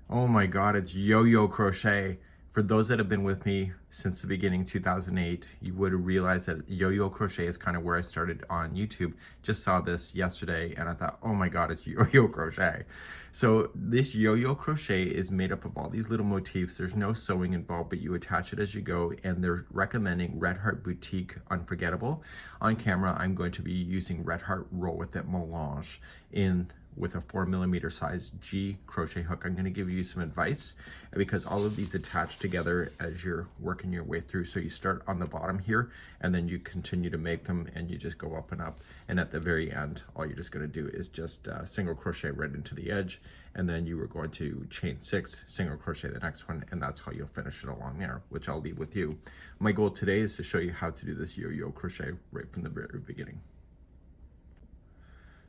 Oh my God, it's yo-yo crochet. For those that have been with me since the beginning, 2008, you would realize that yo-yo crochet is kind of where I started on YouTube. Just saw this yesterday and I thought, oh my God, it's yo-yo crochet. So this yo-yo crochet is made up of all these little motifs. There's no sewing involved, but you attach it as you go, and they're recommending Red Heart Boutique Unforgettable. On camera, I'm going to be using Red Heart Roll With It Melange with a 4mm size G crochet hook. I'm going to give you some advice because all of these attach together as you're working your way through. So you start on the bottom here and then you continue to make them and you just go up and up. And at the very end, all you're just going to do is just single crochet right into the edge, and then you are going to chain 6, single crochet the next one, and that's how you'll finish it along there, which I'll leave with you. My goal today is to show you how to do this yo-yo crochet right from the very beginning.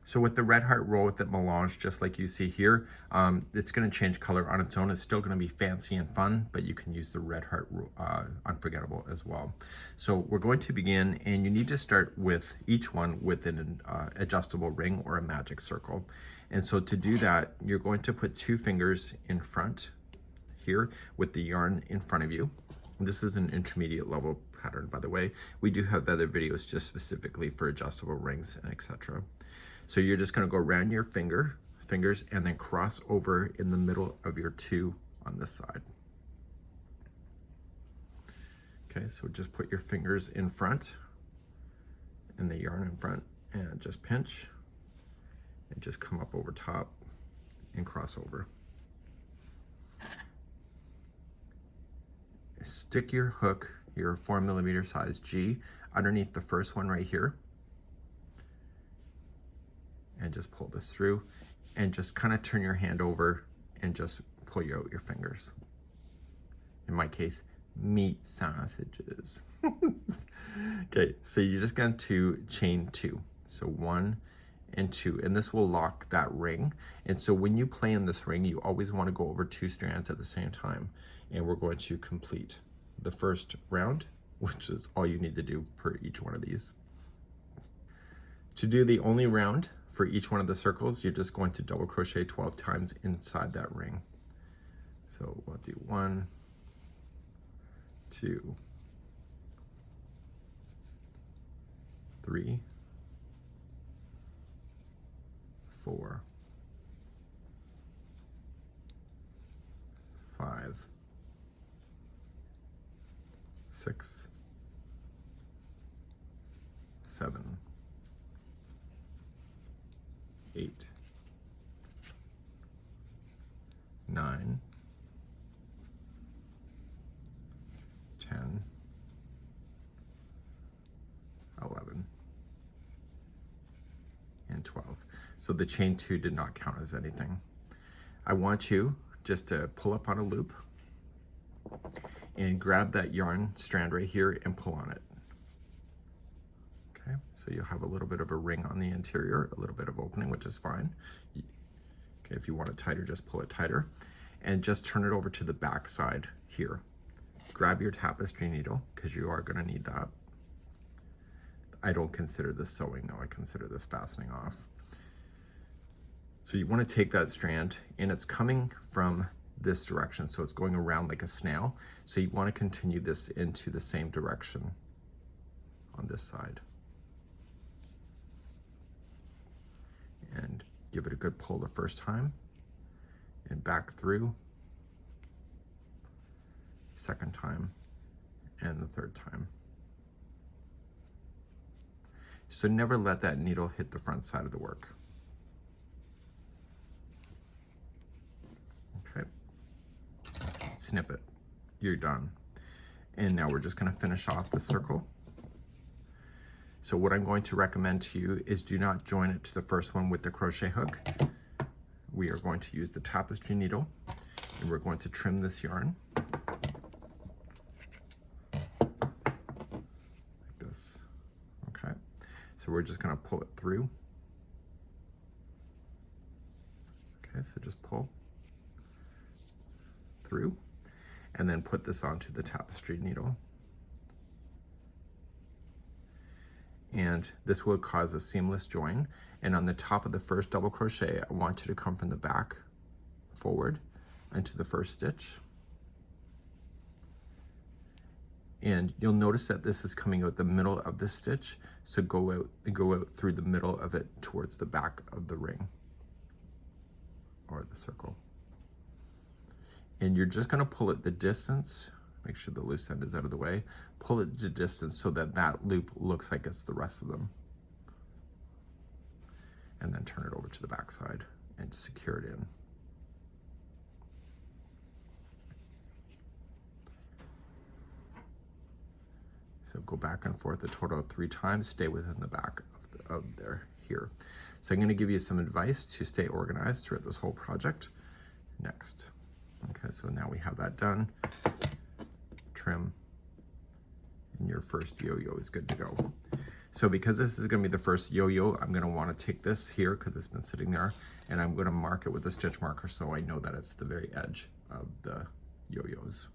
So with the Red Heart Roll With It Melange, just like you see here, it's going to change color on its own. It's still going to be fancy and fun, but you can use the Red Heart Unforgettable as well. So we're going to begin, and you need to start with each one with an adjustable ring or a magic circle. And so to do that, you're going to put 2 fingers in front here with the yarn in front of you. This is an intermediate level pattern, by the way. We do have other videos just specifically for adjustable rings and etc. So you're just going to go around your fingers and then cross over in the middle of your 2 on this side. Okay, so just put your fingers in front and the yarn in front and just pinch and just come up over top and cross over. Stick your hook, your 4mm size G, underneath the first one right here, and just pull this through and just kind of turn your hand over and just pull out your fingers. In my case, meat sausages. Okay, so you're just going to chain 2. So 1 and 2, and this will lock that ring. And so when you play in this ring, you always want to go over 2 strands at the same time. And we're going to complete the first round, which is all you need to do per each one of these. To do the only round for each one of the circles, you're just going to double crochet 12 times inside that ring. So we'll do 1, 2, 3, 4, 5, 6, 7, 8, 9, 10, 11, and 12. So the chain 2 did not count as anything. I want you just to pull up on a loop and grab that yarn strand right here and pull on it. Okay, so you'll have a little bit of a ring on the interior, a little bit of opening, which is fine. Okay, if you want it tighter, just pull it tighter. And just turn it over to the back side here. Grab your tapestry needle, because you are going to need that. I don't consider this sewing though, I consider this fastening off. So you want to take that strand, and it's coming from this direction, so it's going around like a snail. So you want to continue this into the same direction on this side. And give it a good pull the first time, and back through, second time, and the third time. So never let that needle hit the front side of the work. Okay, snip it, you're done. And now we're just going to finish off the circle. So what I'm going to recommend to you is do not join it to the first one with the crochet hook. We are going to use the tapestry needle, and we're going to trim this yarn like this. Okay, so we're just going to pull it through. Okay, so just pull through and then put this onto the tapestry needle. And this will cause a seamless join. And on the top of the first double crochet, I want you to come from the back forward into the first stitch. And you'll notice that this is coming out the middle of the stitch, so go out through the middle of it towards the back of the ring or the circle. And you're just going to pull it the distance, make sure the loose end is out of the way, pull it the distance so that that loop looks like it's the rest of them. And then turn it over to the back side and secure it in. So go back and forth a total of 3 times, stay within the back of there here. So I'm going to give you some advice to stay organized throughout this whole project. Next. Okay, so now we have that done. Trim, and your first yo-yo is good to go. So because this is going to be the first yo-yo, I'm going to want to take this here because it's been sitting there, and I'm going to mark it with a stitch marker so I know that it's the very edge of the yo-yos.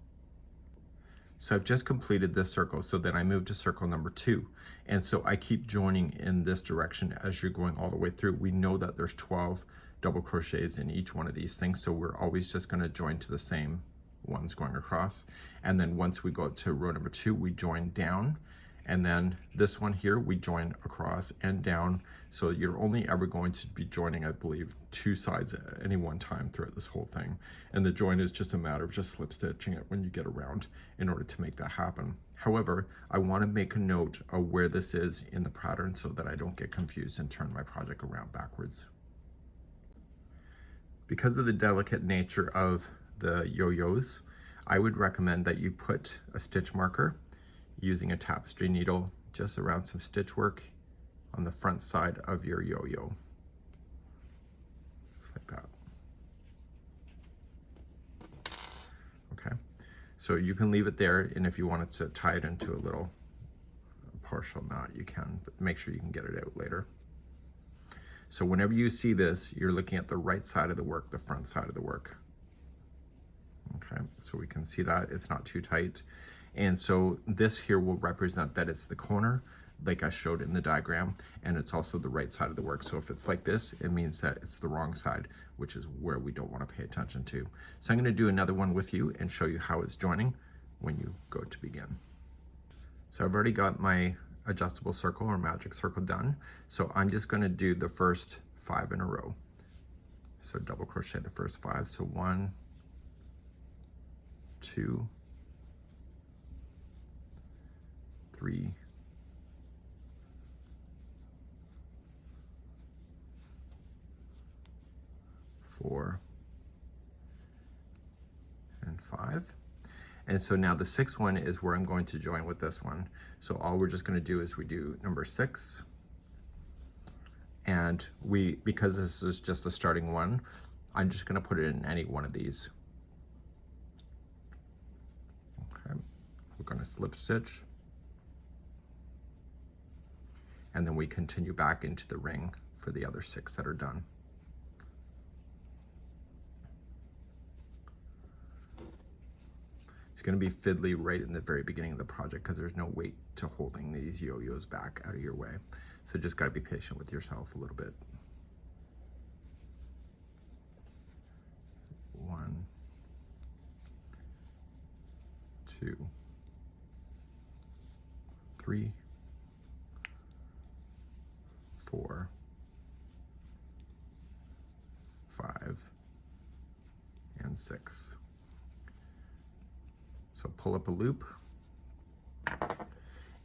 So I've just completed this circle, so then I move to circle number 2. And so I keep joining in this direction as you're going all the way through. We know that there's 12 double crochets in each one of these things, so we're always just going to join to the same ones going across. And then once we go to row number 2, we join down. And then this one here, we join across and down. So you're only ever going to be joining, I believe, 2 sides at any one time throughout this whole thing. And the join is just a matter of just slip stitching it when you get around in order to make that happen. However, I want to make a note of where this is in the pattern so that I don't get confused and turn my project around backwards. Because of the delicate nature of the yo-yos, I would recommend that you put a stitch marker using a tapestry needle just around some stitch work on the front side of your yo-yo. Just like that. Okay, so you can leave it there, and if you wanted to tie it into a little partial knot, you can, but make sure you can get it out later. So whenever you see this, you're looking at the right side of the work, the front side of the work. Okay, so we can see that it's not too tight. And so this here will represent that it's the corner, like I showed in the diagram, and it's also the right side of the work. So if it's like this, it means that it's the wrong side, which is where we don't want to pay attention to. So I'm going to do another one with you and show you how it's joining when you go to begin. So I've already got my adjustable circle or magic circle done. So I'm just going to do the first 5 in a row. So double crochet the first 5. So 1, 2, 3, 4, and 5. And so now the 6th one is where I'm going to join with this one. So all we're just going to do is we do number 6, and because this is just a starting one, I'm just going to put it in any one of these. Okay, we're going to slip stitch, and then we continue back into the ring for the other 6 that are done. It's going to be fiddly right in the very beginning of the project because there's no weight to holding these yo-yos back out of your way. So just got to be patient with yourself a little bit. 1, 2, 3, 4, 5, and 6. So pull up a loop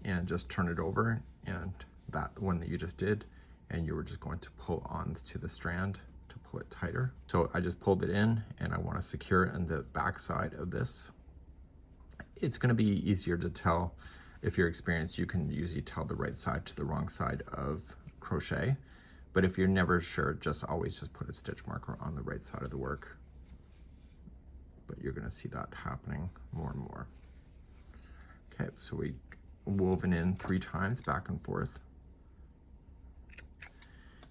and just turn it over, and that one that you just did, and you were just going to pull on to the strand to pull it tighter. So I just pulled it in, and I want to secure it on the back side of this. It's going to be easier to tell. If you're experienced, you can usually tell the right side to the wrong side of crochet, but if you're never sure, always just put a stitch marker on the right side of the work. But you're going to see that happening more and more. Okay, so we woven in 3 times back and forth,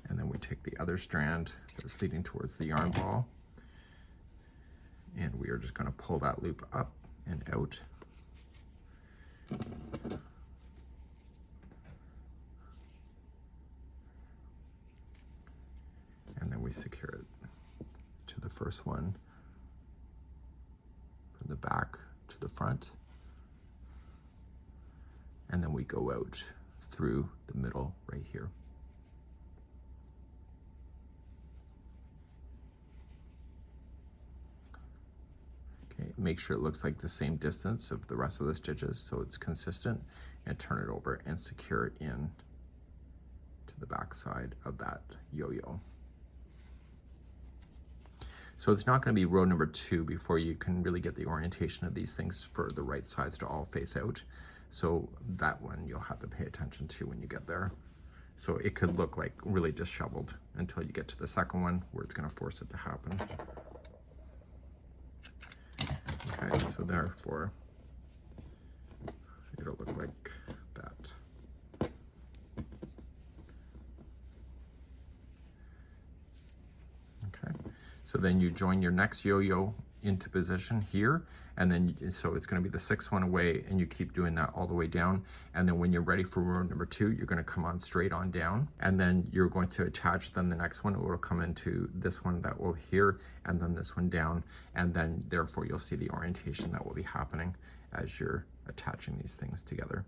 and then we take the other strand that's leading towards the yarn ball, and we are just going to pull that loop up and out. And then we secure it to the first one from the back to the front. And then we go out through the middle right here. Okay, make sure it looks like the same distance of the rest of the stitches so it's consistent, and turn it over and secure it in to the back side of that yo-yo. So it's not going to be row number 2 before you can really get the orientation of these things for the right sides to all face out. So that one you'll have to pay attention to when you get there. So it could look like really disheveled until you get to the second one where it's going to force it to happen. Okay, so therefore it'll look like that. Okay, so then you join your next yo-yo into position here, and then so it's going to be the 6th one away, and you keep doing that all the way down. And then when you're ready for row number 2, you're going to come on straight on down, and then you're going to attach then the next one. It will come into this one that will here, and then this one down, and then therefore you'll see the orientation that will be happening as you're attaching these things together.